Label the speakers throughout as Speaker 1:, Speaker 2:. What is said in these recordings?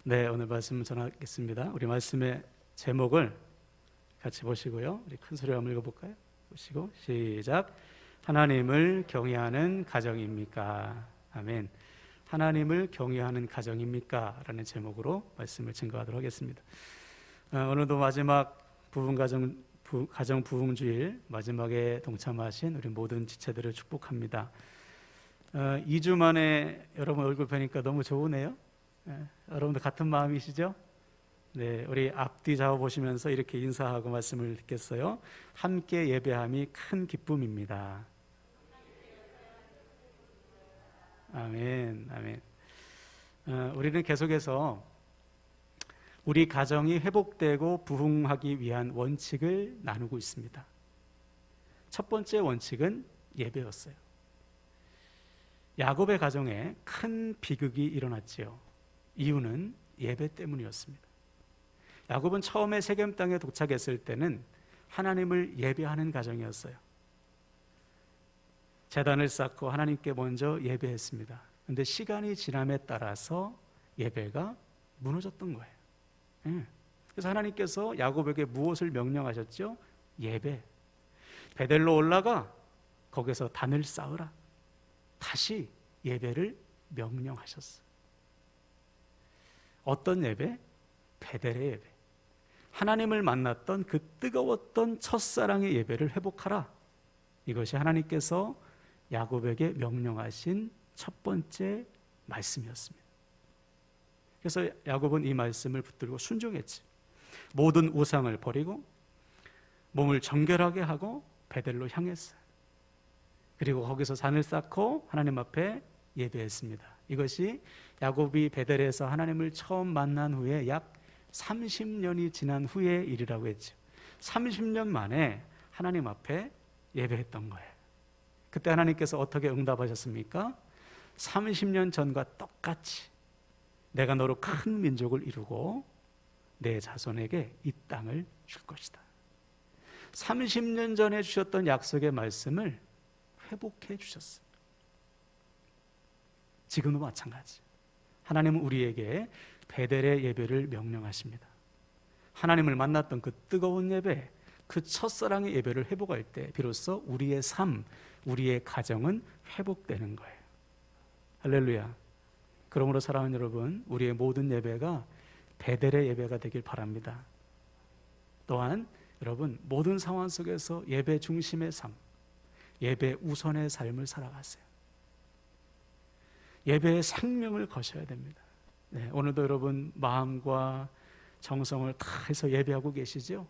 Speaker 1: 네, 오늘 말씀 전하겠습니다. 우리 말씀의 제목을 같이 보시고요. 우리 큰 소리로 한번 읽어볼까요? 보시고 시작. 하나님을 경외하는 가정입니까? 아멘. 하나님을 경외하는 가정입니까? 라는 제목으로 말씀을 증거하도록 하겠습니다. 오늘도 마지막 가정 부흥주일 마지막에 동참하신 우리 모든 지체들을 축복합니다. 2주 만에 여러분 얼굴 뵈니까 너무 좋으네요. 여러분들 같은 마음이시죠? 네, 우리 앞뒤 잡아보시면서 이렇게 인사하고 말씀을 듣겠어요. 함께 예배함이 큰 기쁨입니다. 아멘, 아멘. 우리는 계속해서 우리 가정이 회복되고 부흥하기 위한 원칙을 나누고 있습니다. 첫 번째 원칙은 예배였어요. 야곱의 가정에 큰 비극이 일어났지요. 이유는 예배 때문이었습니다. 야곱은 처음에 세겜 땅에 도착했을 때는 하나님을 예배하는 가정이었어요. 제단을 쌓고 하나님께 먼저 예배했습니다. 그런데 시간이 지남에 따라서 예배가 무너졌던 거예요. 그래서 하나님께서 야곱에게 무엇을 명령하셨죠? 예배. 베델로 올라가 거기서 단을 쌓으라. 다시 예배를 명령하셨어요. 어떤 예배? 베델의 예배. 하나님을 만났던 그 뜨거웠던 첫사랑의 예배를 회복하라. 이것이 하나님께서 야곱에게 명령하신 첫 번째 말씀이었습니다. 그래서 야곱은 이 말씀을 붙들고 순종했지. 모든 우상을 버리고 몸을 정결하게 하고 베델로 향했어요. 그리고 거기서 산을 쌓고 하나님 앞에 예배했습니다. 이것이 야곱이 베델에서 하나님을 처음 만난 후에 약 30년이 지난 후의 일이라고 했죠. 30년 만에 하나님 앞에 예배했던 거예요. 그때 하나님께서 어떻게 응답하셨습니까? 30년 전과 똑같이 내가 너로 큰 민족을 이루고 내 자손에게 이 땅을 줄 것이다. 30년 전에 주셨던 약속의 말씀을 회복해 주셨어요. 지금도 마찬가지. 하나님은 우리에게 베델의 예배를 명령하십니다. 하나님을 만났던 그 뜨거운 예배, 그 첫사랑의 예배를 회복할 때 비로소 우리의 삶, 우리의 가정은 회복되는 거예요. 할렐루야. 그러므로 사랑하는 여러분, 우리의 모든 예배가 베델의 예배가 되길 바랍니다. 또한 여러분, 모든 상황 속에서 예배 중심의 삶, 예배 우선의 삶을 살아가세요. 예배의 생명을 거셔야 됩니다. 네, 오늘도 여러분 마음과 정성을 다해서 예배하고 계시죠?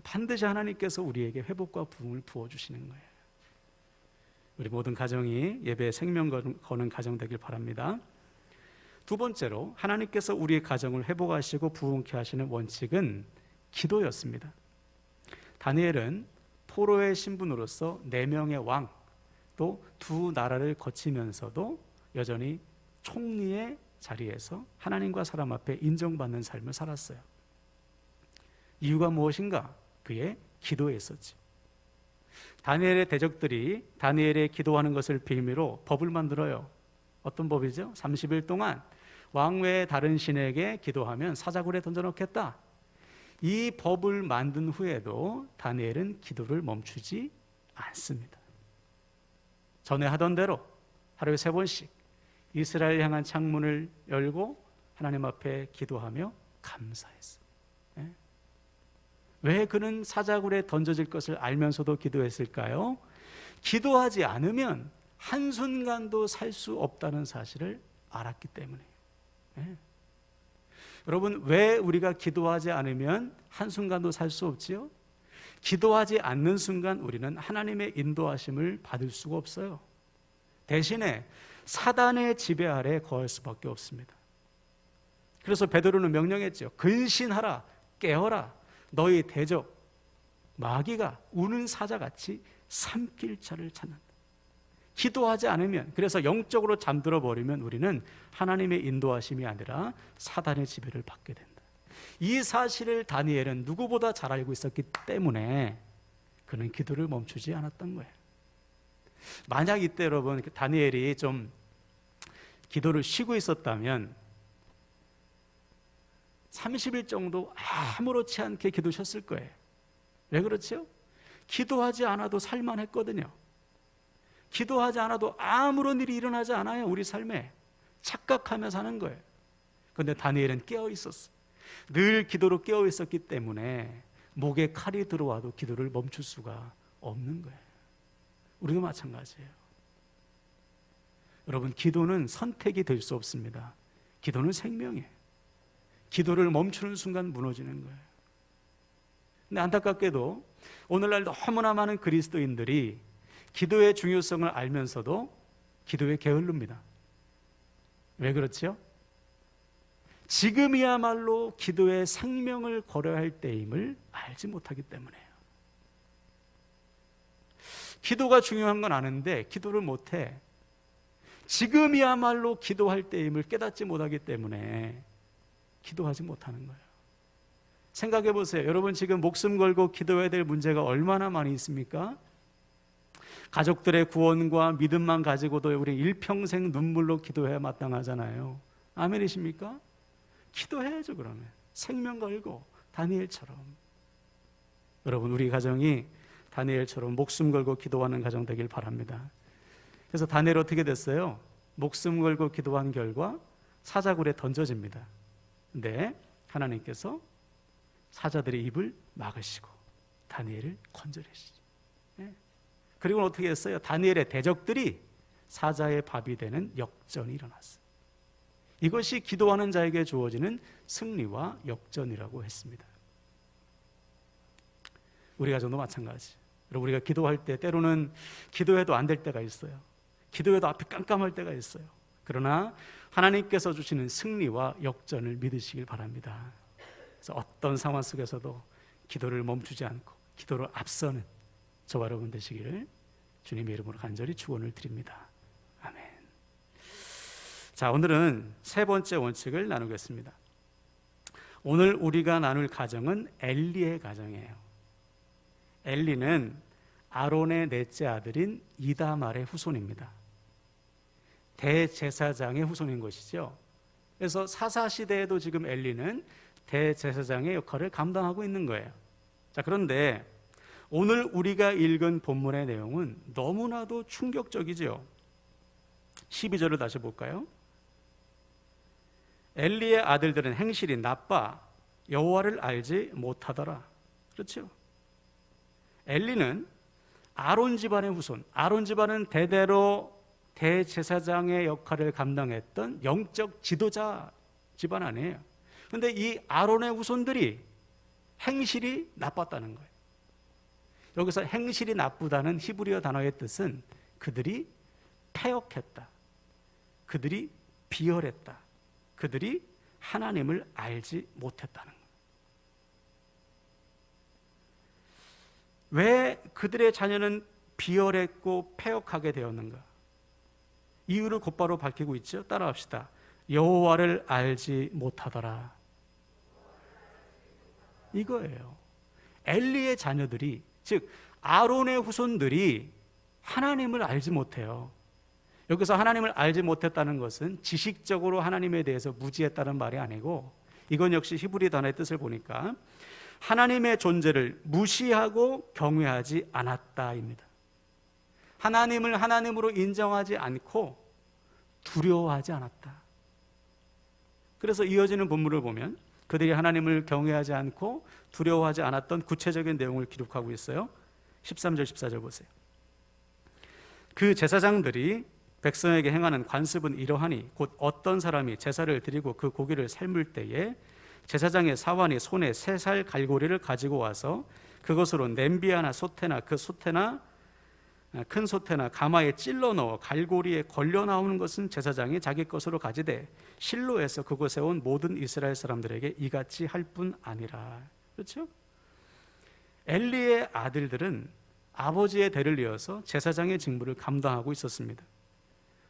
Speaker 1: 반드시 하나님께서 우리에게 회복과 부흥을 부어주시는 거예요. 우리 모든 가정이 예배의 생명 거는 가정 되길 바랍니다. 두 번째로 하나님께서 우리의 가정을 회복하시고 부흥케 하시는 원칙은 기도였습니다. 다니엘은 포로의 신분으로서 4명의 왕, 또 2 나라를 거치면서도 여전히 총리의 자리에서 하나님과 사람 앞에 인정받는 삶을 살았어요. 이유가 무엇인가? 그의 기도에 있었지. 다니엘의 대적들이 다니엘의 기도하는 것을 빌미로 법을 만들어요. 어떤 법이죠? 30일 동안 왕 외의 다른 신에게 기도하면 사자굴에 던져놓겠다. 이 법을 만든 후에도 다니엘은 기도를 멈추지 않습니다. 전에 하던 대로 하루에 3번씩 이스라엘 향한 창문을 열고 하나님 앞에 기도하며 감사했어요. 왜 그는 사자굴에 던져질 것을 알면서도 기도했을까요? 기도하지 않으면 한순간도 살 수 없다는 사실을 알았기 때문이에요. 여러분, 왜 우리가 기도하지 않으면 한순간도 살 수 없지요? 기도하지 않는 순간 우리는 하나님의 인도하심을 받을 수가 없어요. 대신에 사단의 지배 아래 거할 수밖에 없습니다. 그래서 베드로는 명령했죠. 근신하라, 깨어라. 너희 대적 마귀가 우는 사자같이 삼킬 자를 찾는다. 기도하지 않으면, 그래서 영적으로 잠들어 버리면 우리는 하나님의 인도하심이 아니라 사단의 지배를 받게 된다. 이 사실을 다니엘은 누구보다 잘 알고 있었기 때문에 그는 기도를 멈추지 않았던 거예요. 만약 이때 여러분 다니엘이 좀 기도를 쉬고 있었다면 30일 정도 아무렇지 않게 기도하셨을 거예요. 왜 그렇죠? 기도하지 않아도 살만했거든요. 기도하지 않아도 아무런 일이 일어나지 않아요. 우리 삶에 착각하며 사는 거예요. 그런데 다니엘은 깨어 있었어. 늘 기도로 깨어 있었기 때문에 목에 칼이 들어와도 기도를 멈출 수가 없는 거예요. 우리도 마찬가지예요. 여러분, 기도는 선택이 될 수 없습니다. 기도는 생명이에요. 기도를 멈추는 순간 무너지는 거예요. 근데 안타깝게도 오늘날 너무나 많은 그리스도인들이 기도의 중요성을 알면서도 기도에 게을릅니다. 왜 그렇죠? 지금이야말로 기도의 생명을 걸어야 할 때임을 알지 못하기 때문에요. 기도가 중요한 건 아는데 기도를 못해. 지금이야말로 기도할 때임을 깨닫지 못하기 때문에 기도하지 못하는 거예요. 생각해 보세요. 여러분, 지금 목숨 걸고 기도해야 될 문제가 얼마나 많이 있습니까? 가족들의 구원과 믿음만 가지고도 우리 일평생 눈물로 기도해야 마땅하잖아요. 아멘이십니까? 기도해야죠. 그러면 생명 걸고 다니엘처럼. 여러분, 우리 가정이 다니엘처럼 목숨 걸고 기도하는 가정 되길 바랍니다. 그래서 다니엘 어떻게 됐어요? 목숨 걸고 기도한 결과 사자굴에 던져집니다. 근데 하나님께서 사자들의 입을 막으시고 다니엘을 건져내시죠. 그리고 어떻게 했어요? 다니엘의 대적들이 사자의 밥이 되는 역전이 일어났어요. 이것이 기도하는 자에게 주어지는 승리와 역전이라고 했습니다. 우리 가정도 마찬가지. 여러분, 우리가 기도할 때 때로는 기도해도 안 될 때가 있어요. 기도해도 앞이 깜깜할 때가 있어요. 그러나 하나님께서 주시는 승리와 역전을 믿으시길 바랍니다. 그래서 어떤 상황 속에서도 기도를 멈추지 않고 기도를 앞서는 저와 여러분 되시기를 주님의 이름으로 간절히 축원을 드립니다. 아멘. 자, 오늘은 세 번째 원칙을 나누겠습니다. 오늘 우리가 나눌 가정은 엘리의 가정이에요. 엘리는 아론의 넷째 아들인 이다말의 후손입니다. 대제사장의 후손인 것이죠. 그래서 사사시대에도 지금 엘리는 대제사장의 역할을 감당하고 있는 거예요. 자, 그런데 오늘 우리가 읽은 본문의 내용은 너무나도 충격적이죠. 12절을 다시 볼까요? 엘리의 아들들은 행실이 나빠 여호와를 알지 못하더라. 그렇죠? 엘리는 아론 집안의 후손, 아론 집안은 대대로 대제사장의 역할을 감당했던 영적 지도자 집안 아니에요. 그런데 이 아론의 후손들이 행실이 나빴다는 거예요. 여기서 행실이 나쁘다는 히브리어 단어의 뜻은 그들이 패역했다, 그들이 비열했다, 그들이 하나님을 알지 못했다는 거예요. 왜 그들의 자녀는 비열했고 패역하게 되었는가? 이유를 곧바로 밝히고 있죠. 따라합시다. 여호와를 알지 못하더라. 이거예요. 엘리의 자녀들이, 즉 아론의 후손들이 하나님을 알지 못해요. 여기서 하나님을 알지 못했다는 것은 지식적으로 하나님에 대해서 무지했다는 말이 아니고, 이건 역시 히브리 단어의 뜻을 보니까 하나님의 존재를 무시하고 경외하지 않았다입니다. 하나님을 하나님으로 인정하지 않고 두려워하지 않았다. 그래서 이어지는 본문을 보면 그들이 하나님을 경외하지 않고 두려워하지 않았던 구체적인 내용을 기록하고 있어요. 13절 14절 보세요. 그 제사장들이 백성에게 행하는 관습은 이러하니 곧 어떤 사람이 제사를 드리고 그 고기를 삶을 때에 제사장의 사환이 손에 3살 갈고리를 가지고 와서 그것으로 냄비나 소태나 그 소태나 큰 소태나 가마에 찔러 넣어 갈고리에 걸려 나오는 것은 제사장이 자기 것으로 가지되 실로에서 그곳에 온 모든 이스라엘 사람들에게 이같이 할 뿐 아니라. 그렇죠? 엘리의 아들들은 아버지의 대를 이어서 제사장의 직무를 감당하고 있었습니다.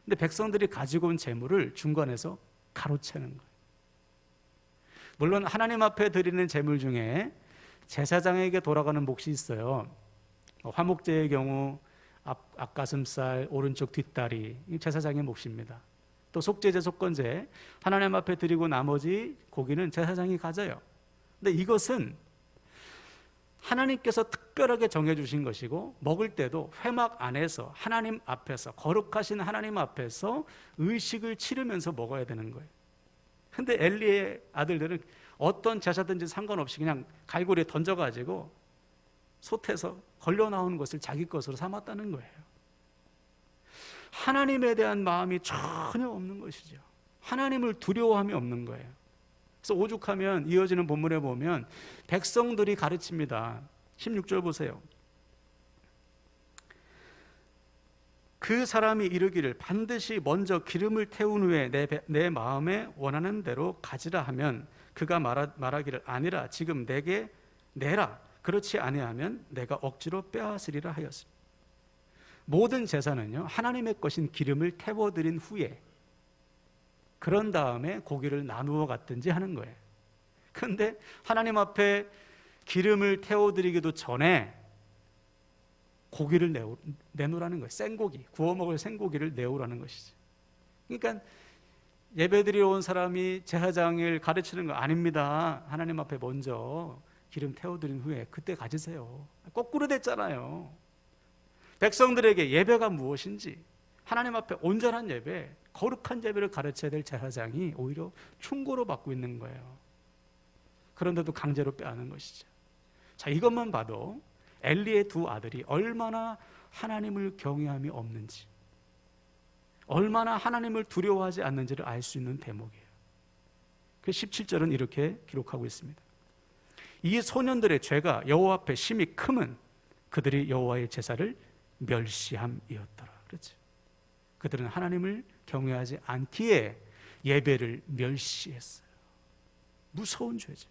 Speaker 1: 근데 백성들이 가지고 온 제물을 중간에서 가로채는 거예요. 물론 하나님 앞에 드리는 제물 중에 제사장에게 돌아가는 몫이 있어요. 화목제의 경우 앞가슴살, 오른쪽 뒷다리, 제사장의 몫입니다. 또 속죄제, 속건제 하나님 앞에 드리고 나머지 고기는 제사장이 가져요. 근데 이것은 하나님께서 특별하게 정해주신 것이고, 먹을 때도 회막 안에서 하나님 앞에서, 거룩하신 하나님 앞에서 의식을 치르면서 먹어야 되는 거예요. 근데 엘리의 아들들은 어떤 제사든지 상관없이 그냥 갈고리에 던져가지고 솥에서 걸려 나오는 것을 자기 것으로 삼았다는 거예요. 하나님에 대한 마음이 전혀 없는 것이죠. 하나님을 두려워함이 없는 거예요. 그래서 오죽하면 이어지는 본문에 보면 백성들이 가르칩니다. 16절 보세요. 그 사람이 이르기를 반드시 먼저 기름을 태운 후에 내 마음에 원하는 대로 가지라 하면 그가 말하기를 아니라 지금 내게 내라. 그렇지 아니하면 내가 억지로 빼앗으리라 하였습니다. 모든 제사는요, 하나님의 것인 기름을 태워드린 후에, 그런 다음에 고기를 나누어 갔든지 하는 거예요. 그런데 하나님 앞에 기름을 태워드리기도 전에 고기를 내놓으라는 거예요. 생고기, 구워 먹을 생고기를 내오라는 것이죠. 그러니까 예배드리러 온 사람이 제사장을 가르치는 거 아닙니다. 하나님 앞에 먼저 기름 태워드린 후에 그때 가지세요. 거꾸로 됐잖아요. 백성들에게 예배가 무엇인지, 하나님 앞에 온전한 예배, 거룩한 예배를 가르쳐야 될 제사장이 오히려 충고로 받고 있는 거예요. 그런데도 강제로 빼앗는 것이죠. 자, 이것만 봐도 엘리의 두 아들이 얼마나 하나님을 경외함이 없는지, 얼마나 하나님을 두려워하지 않는지를 알 수 있는 대목이에요. 그 17절은 이렇게 기록하고 있습니다. 이 소년들의 죄가 여호와 앞에 심히 크면 그들이 여호와의 제사를 멸시함이었더라. 그렇죠. 그들은 하나님을 경외하지 않기에 예배를 멸시했어요. 무서운 죄죠.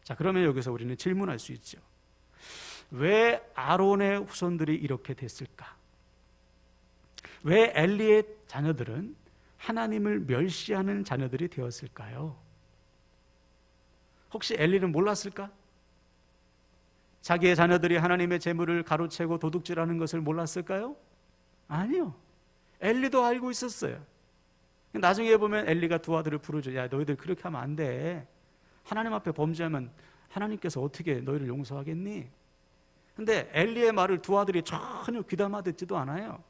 Speaker 1: 자, 그러면 여기서 우리는 질문할 수 있죠. 왜 아론의 후손들이 이렇게 됐을까? 왜 엘리의 자녀들은 하나님을 멸시하는 자녀들이 되었을까요? 혹시 엘리는 몰랐을까? 자기의 자녀들이 하나님의 재물을 가로채고 도둑질하는 것을 몰랐을까요? 아니요. 엘리도 알고 있었어요. 나중에 보면 엘리가 두 아들을 부르죠. 야, 너희들 그렇게 하면 안 돼. 하나님 앞에 범죄하면 하나님께서 어떻게 너희를 용서하겠니? 근데 엘리의 말을 두 아들이 전혀 귀담아 듣지도 않아요.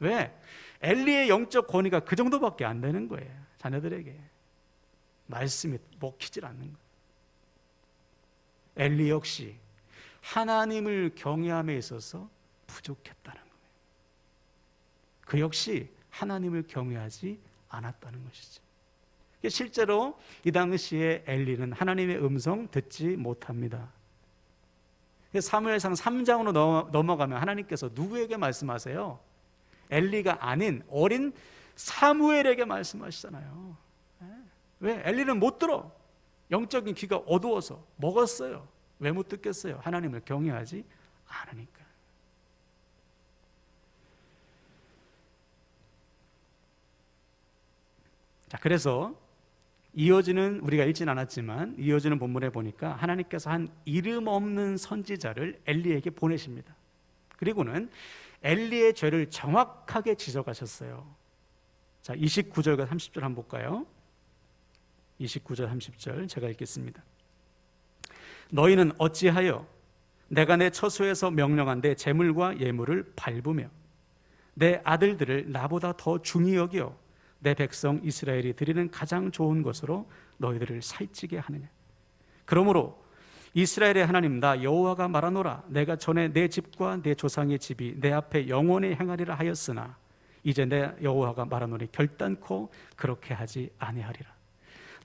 Speaker 1: 왜? 엘리의 영적 권위가 그 정도밖에 안 되는 거예요. 자녀들에게 말씀이 먹히질 않는 거예요. 엘리 역시 하나님을 경외함에 있어서 부족했다는 거예요. 그 역시 하나님을 경외하지 않았다는 것이죠. 실제로 이 당시에 엘리는 하나님의 음성 듣지 못합니다. 사무엘상 3장으로 넘어가면 하나님께서 누구에게 말씀하세요? 엘리가 아닌 어린 사무엘에게 말씀하시잖아요. 왜? 엘리는 못 들어. 영적인 귀가 어두워서 먹었어요. 왜 못 듣겠어요? 하나님을 경외하지 않으니까. 자, 그래서 이어지는, 우리가 읽진 않았지만 이어지는 본문에 보니까 하나님께서 한 이름 없는 선지자를 엘리에게 보내십니다. 그리고는 엘리의 죄를 정확하게 지적하셨어요. 자, 29절과 30절 한번 볼까요? 29절 30절 제가 읽겠습니다. 너희는 어찌하여 내가 내 처소에서 명령한 내 재물과 예물을 밟으며 내 아들들을 나보다 더 중히 여겨 내 백성 이스라엘이 드리는 가장 좋은 것으로 너희들을 살찌게 하느냐? 그러므로 이스라엘의 하나님 나 여호와가 말하노라. 내가 전에 내 집과 내 조상의 집이 내 앞에 영원히 행하리라 하였으나 이제 내 여호와가 말하노니 결단코 그렇게 하지 아니하리라.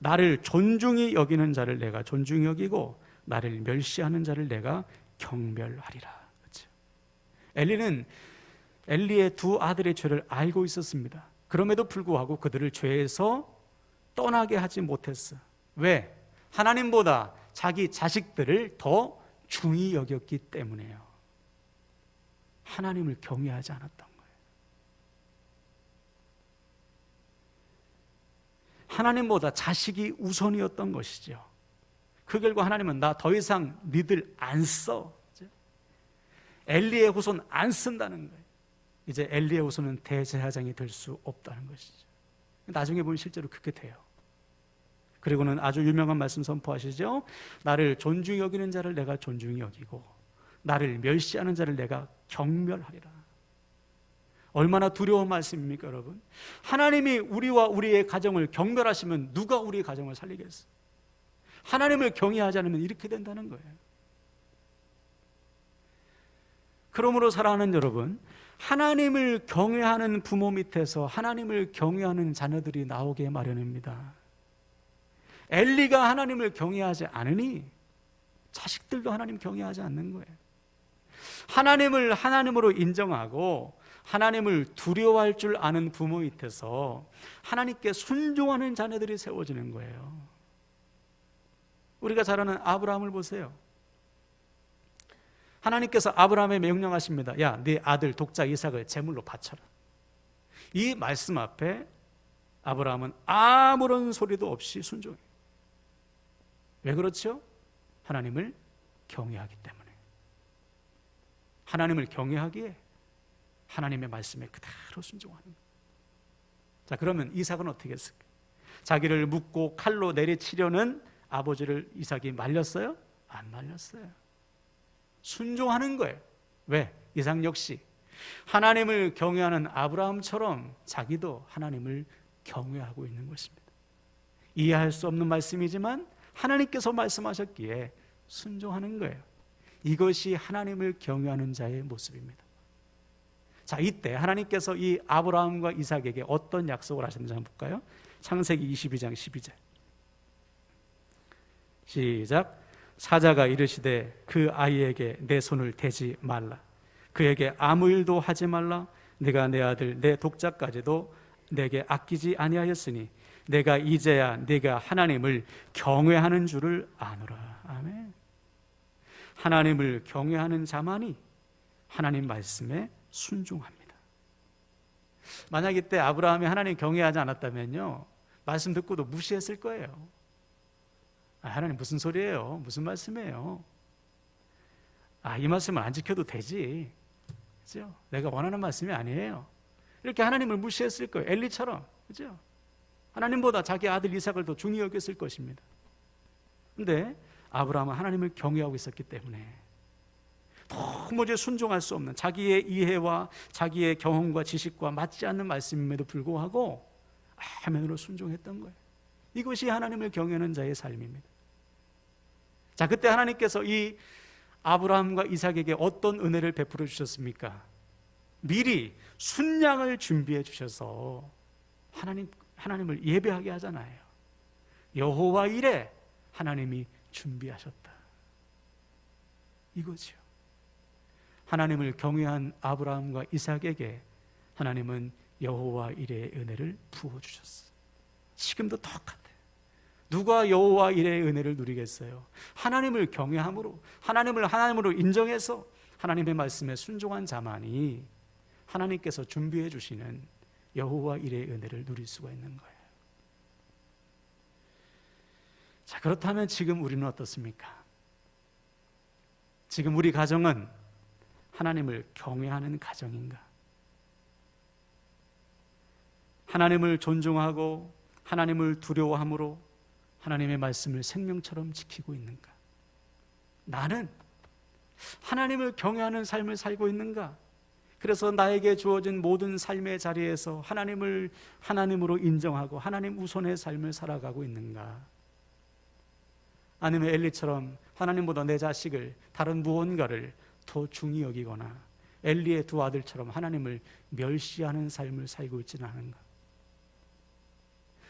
Speaker 1: 나를 존중히 여기는 자를 내가 존중히 여기고 나를 멸시하는 자를 내가 경멸하리라. 그렇죠? 엘리는 엘리의 두 아들의 죄를 알고 있었습니다. 그럼에도 불구하고 그들을 죄에서 떠나게 하지 못했어. 왜? 하나님보다 자기 자식들을 더 중히 여겼기 때문에요. 하나님을 경외하지 않았던 거예요. 하나님보다 자식이 우선이었던 것이죠. 그 결과 하나님은 나 더 이상 니들 안 써. 엘리의 후손 안 쓴다는 거예요. 이제 엘리의 후손은 대제사장이 될 수 없다는 것이죠. 나중에 보면 실제로 그렇게 돼요. 그리고는 아주 유명한 말씀 선포하시죠. 나를 존중히 여기는 자를 내가 존중히 여기고 나를 멸시하는 자를 내가 경멸하리라. 얼마나 두려운 말씀입니까, 여러분? 하나님이 우리와 우리의 가정을 경멸하시면 누가 우리의 가정을 살리겠어요? 하나님을 경외하지 않으면 이렇게 된다는 거예요. 그러므로 사랑하는 여러분, 하나님을 경외하는 부모 밑에서 하나님을 경외하는 자녀들이 나오게 마련입니다. 엘리가 하나님을 경외하지 않으니 자식들도 하나님 경외하지 않는 거예요. 하나님을 하나님으로 인정하고 하나님을 두려워할 줄 아는 부모 밑에서 하나님께 순종하는 자녀들이 세워지는 거예요. 우리가 잘 아는 아브라함을 보세요. 하나님께서 아브라함에 명령하십니다. 야, 네 아들 독자 이삭을 제물로 바쳐라. 이 말씀 앞에 아브라함은 아무런 소리도 없이 순종해요. 왜 그렇죠? 하나님을 경외하기 때문에. 하나님을 경외하기에 하나님의 말씀에 그대로 순종하는 거예요. 자, 그러면 이삭은 어떻게 했을까? 자기를 묻고 칼로 내리치려는 아버지를 이삭이 말렸어요? 안 말렸어요. 순종하는 거예요. 왜? 이삭 역시 하나님을 경외하는 아브라함처럼 자기도 하나님을 경외하고 있는 것입니다. 이해할 수 없는 말씀이지만 하나님께서 말씀하셨기에 순종하는 거예요. 이것이 하나님을 경외하는 자의 모습입니다. 자, 이때 하나님께서 이 아브라함과 이삭에게 어떤 약속을 하셨는지 한번 볼까요? 창세기 22장 12절 시작. 사자가 이르시되 그 아이에게 내 손을 대지 말라. 그에게 아무 일도 하지 말라. 내가 내 아들 내 독자까지도 내게 아끼지 아니하였으니 내가 이제야 네가 하나님을 경외하는 줄을 아노라. 아멘. 하나님을 경외하는 자만이 하나님 말씀에 순종합니다. 만약 이때 아브라함이 하나님 경외하지 않았다면요, 말씀 듣고도 무시했을 거예요. 하나님 무슨 소리예요? 무슨 말씀이에요? 이 말씀을 안 지켜도 되지, 그죠? 내가 원하는 말씀이 아니에요. 이렇게 하나님을 무시했을 거예요. 엘리처럼, 그죠? 하나님보다 자기 아들 이삭을 더 중히 여겼을 것입니다. 그런데 아브라함은 하나님을 경외하고 있었기 때문에 도무지 순종할 수 없는 자기의 이해와 자기의 경험과 지식과 맞지 않는 말씀임에도 불구하고 아멘으로 순종했던 거예요. 이것이 하나님을 경외하는 자의 삶입니다. 자, 그때 하나님께서 이 아브라함과 이삭에게 어떤 은혜를 베풀어 주셨습니까? 미리 순양을 준비해 주셔서 하나님을 예배하게 하잖아요. 여호와 이레 하나님이 준비하셨다. 이거죠. 하나님을 경외한 아브라함과 이삭에게 하나님은 여호와 이레의 은혜를 부어주셨어요. 지금도 똑같아요. 누가 여호와 이레의 은혜를 누리겠어요? 하나님을 경외함으로, 하나님을 하나님으로 인정해서 하나님의 말씀에 순종한 자만이 하나님께서 준비해 주시는 여호와 이레의 은혜를 누릴 수가 있는 거예요. 자, 그렇다면 지금 우리는 어떻습니까? 지금 우리 가정은 하나님을 경외하는 가정인가? 하나님을 존중하고 하나님을 두려워함으로 하나님의 말씀을 생명처럼 지키고 있는가? 나는 하나님을 경외하는 삶을 살고 있는가? 그래서 나에게 주어진 모든 삶의 자리에서 하나님을 하나님으로 인정하고 하나님 우선의 삶을 살아가고 있는가? 아니면 엘리처럼 하나님보다 내 자식을, 다른 무언가를 더 중히 여기거나 엘리의 두 아들처럼 하나님을 멸시하는 삶을 살고 있지는 않은가?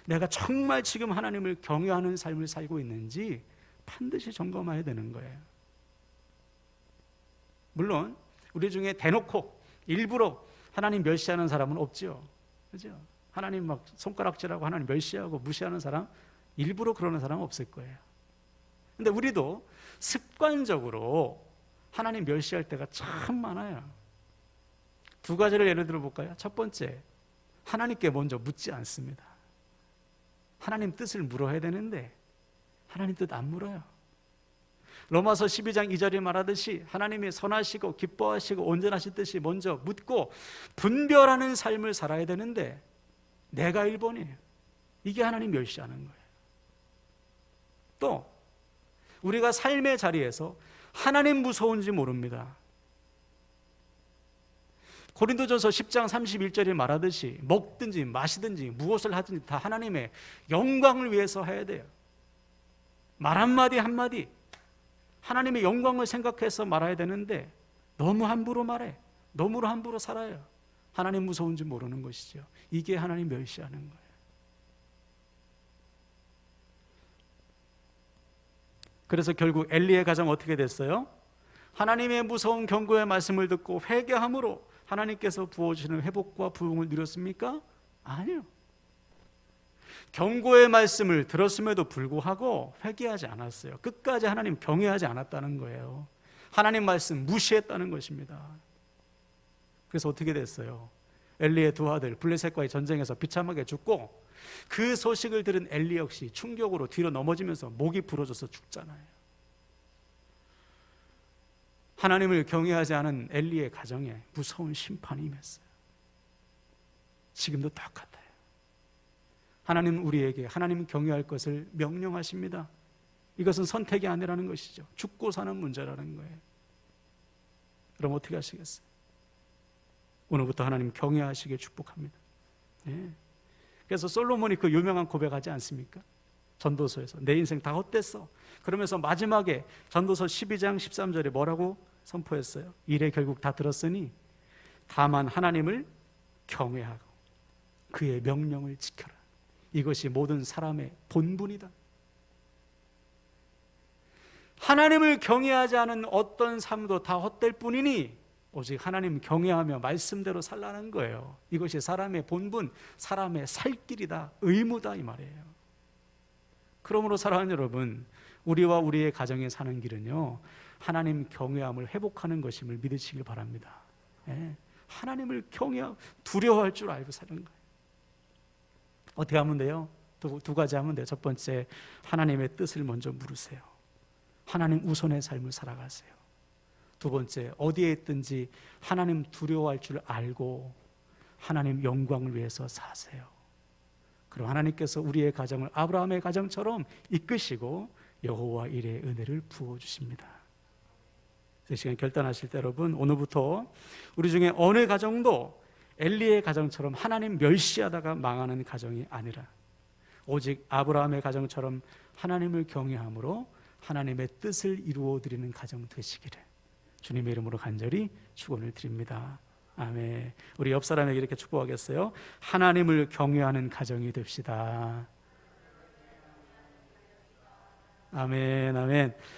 Speaker 1: 내가 정말 지금 하나님을 경외하는 삶을 살고 있는지 반드시 점검해야 되는 거예요. 물론 우리 중에 대놓고 일부러 하나님 멸시하는 사람은 없죠. 그죠? 하나님 막 손가락질하고 하나님 멸시하고 무시하는 사람, 일부러 그러는 사람은 없을 거예요. 근데 우리도 습관적으로 하나님 멸시할 때가 참 많아요. 두 가지를 예를 들어 볼까요? 첫 번째, 하나님께 먼저 묻지 않습니다. 하나님 뜻을 물어야 되는데 하나님 뜻 안 물어요. 로마서 12장 2절이 말하듯이 하나님이 선하시고 기뻐하시고 온전하신 뜻이 먼저 묻고 분별하는 삶을 살아야 되는데 내가 1번이에요. 이게 하나님 멸시하는 거예요. 또 우리가 삶의 자리에서 하나님 무서운지 모릅니다. 고린도전서 10장 31절이 말하듯이 먹든지 마시든지 무엇을 하든지 다 하나님의 영광을 위해서 해야 돼요. 말 한마디 한마디 하나님의 영광을 생각해서 말해야 되는데 너무 함부로 말해. 너무 함부로 살아요. 하나님 무서운지 모르는 것이죠. 이게 하나님 멸시하는 거예요. 그래서 결국 엘리의 가정 어떻게 됐어요? 하나님의 무서운 경고의 말씀을 듣고 회개함으로 하나님께서 부어주시는 회복과 부흥을 누렸습니까? 아니요. 경고의 말씀을 들었음에도 불구하고 회개하지 않았어요. 끝까지 하나님 경외하지 않았다는 거예요. 하나님 말씀 무시했다는 것입니다. 그래서 어떻게 됐어요? 엘리의 두 아들 블레셋과의 전쟁에서 비참하게 죽고 그 소식을 들은 엘리 역시 충격으로 뒤로 넘어지면서 목이 부러져서 죽잖아요. 하나님을 경외하지 않은 엘리의 가정에 무서운 심판이 임했어요. 지금도 똑같아요. 하나님 우리에게 하나님 경외할 것을 명령하십니다. 이것은 선택이 아니라는 것이죠. 죽고 사는 문제라는 거예요. 그럼 어떻게 하시겠어요? 오늘부터 하나님 경외하시길 축복합니다. 네. 그래서 솔로몬이 그 유명한 고백하지 않습니까? 전도서에서 내 인생 다 헛됐어. 그러면서 마지막에 전도서 12장 13절에 뭐라고 선포했어요? 이래 결국 다 들었으니 다만 하나님을 경외하고 그의 명령을 지켜라. 이것이 모든 사람의 본분이다. 하나님을 경외하지 않은 어떤 삶도 다 헛될 뿐이니 오직 하나님 경외하며 말씀대로 살라는 거예요. 이것이 사람의 본분, 사람의 살 길이다, 의무다 이 말이에요. 그러므로 사랑하는 여러분, 우리와 우리의 가정에 사는 길은요 하나님 경외함을 회복하는 것임을 믿으시길 바랍니다. 네. 하나님을 두려워할 줄 알고 사는 거예요. 어떻게 하면 돼요? 두 가지 하면 돼요. 첫 번째, 하나님의 뜻을 먼저 물으세요. 하나님 우선의 삶을 살아가세요. 두 번째, 어디에 있든지 하나님 두려워할 줄 알고 하나님 영광을 위해서 사세요. 그럼 하나님께서 우리의 가정을 아브라함의 가정처럼 이끄시고 여호와 일의 은혜를 부어주십니다. 이 시간 결단하실 때 여러분, 오늘부터 우리 중에 어느 가정도 엘리의 가정처럼 하나님 멸시하다가 망하는 가정이 아니라 오직 아브라함의 가정처럼 하나님을 경외함으로 하나님의 뜻을 이루어 드리는 가정 되시기를 주님의 이름으로 간절히 축원을 드립니다. 아멘. 우리 옆 사람에게 이렇게 축복하겠어요? 하나님을 경외하는 가정이 됩시다. 아멘, 아멘.